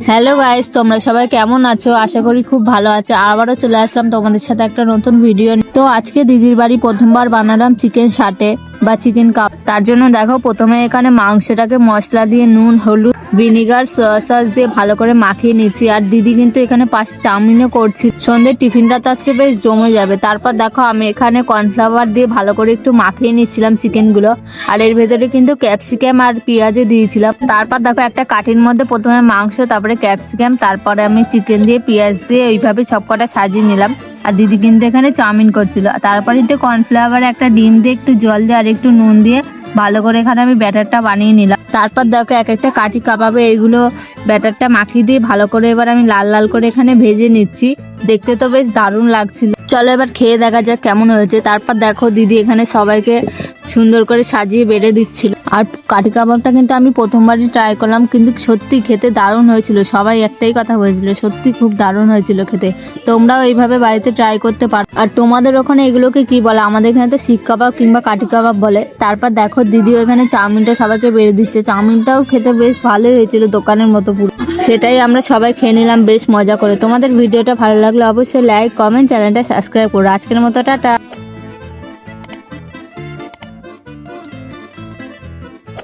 Hello guys, তোমরা সবাই কেমন আছো? আশা করি খুব ভালো আছো। আবারও চলে আসলাম তোমাদের সাথে একটা নতুন ভিডিও। তো আজকে দিদির বাড়ি প্রথমবার বানালাম চিকেন সাটে বা চিকেন কাপ। তার জন্য দেখো প্রথমে এখানে মাংসটাকে মশলা দিয়ে নুন, হলুদ, ভিনিগার, সয়া সস দিয়ে ভালো করে মাখিয়ে নিচ্ছি। আর দিদি কিন্তু এখানে পাশে চাউমিনও করছি। সন্ধ্যের টিফিনটা তো আজকে বেশ জমে যাবে। তারপর দেখো আমি এখানে কর্নফ্লাওয়ার দিয়ে ভালো করে একটু মাখিয়ে নিচ্ছিলাম চিকেনগুলো। আর এর ভেতরে কিন্তু ক্যাপসিকাম আর পেঁয়াজও দিয়েছিলাম। তারপর দেখো একটা কাঠির মধ্যে প্রথমে মাংস, তারপরে ক্যাপসিকাম, তারপরে আমি চিকেন দিয়ে পেঁয়াজ দিয়ে ওইভাবে সবকটা সাজিয়ে নিলাম। আর দিদি কিন্তু এখানে চাউমিন করছিল। তারপরে একটু কর্নফ্লাওয়ার, একটা ডিম দিয়ে, একটু জল দিয়ে আর একটু নুন দিয়ে ভালো করে এখানে আমি ব্যাটারটা বানিয়ে নিলাম। তারপর দেখো এক একটা কাঠি কাবাবে এইগুলো ব্যাটারটা মাখিয়ে দিয়ে ভালো করে এবার আমি লাল লাল করে এখানে ভেজে নিচ্ছি। দেখতে তো বেশ দারুণ লাগছিল। চলো এবার খেয়ে দেখা যাক কেমন হয়েছে। তারপর দেখো দিদি এখানে সবাইকে সুন্দর করে সাজিয়ে বেড়ে দিচ্ছিল। আর কাঠি কাবাবটা কিন্তু আমি প্রথমবারই ট্রাই করলাম, কিন্তু সত্যি খেতে দারুণ হয়েছিল। সবাই একটাই কথা বলেছিল, সত্যি খুব দারুণ হয়েছিল খেতে। তোমরাও এইভাবে বাড়িতে ট্রাই করতে পারো। আর তোমাদের ওখানে এগুলোকে কি বলে? আমাদের এখানে তো শিক কাবাব কিংবা কাঠি কাবাব বলে। তারপর দেখো দিদিও এখানে চাউমিনটা সবাইকে বেড়ে দিচ্ছে। চাউমিনটাও খেতে বেশ ভালোই হয়েছিল, দোকানের মতো পুরো। সেটাই আমরা সবাই খেয়ে নিলাম বেশ মজা করে। তোমাদের ভিডিওটা ভালো লাগলে অবশ্যই লাইক, কমেন্ট, চ্যানেলটা সাবস্ক্রাইব করো। আজকের মতো টাটা।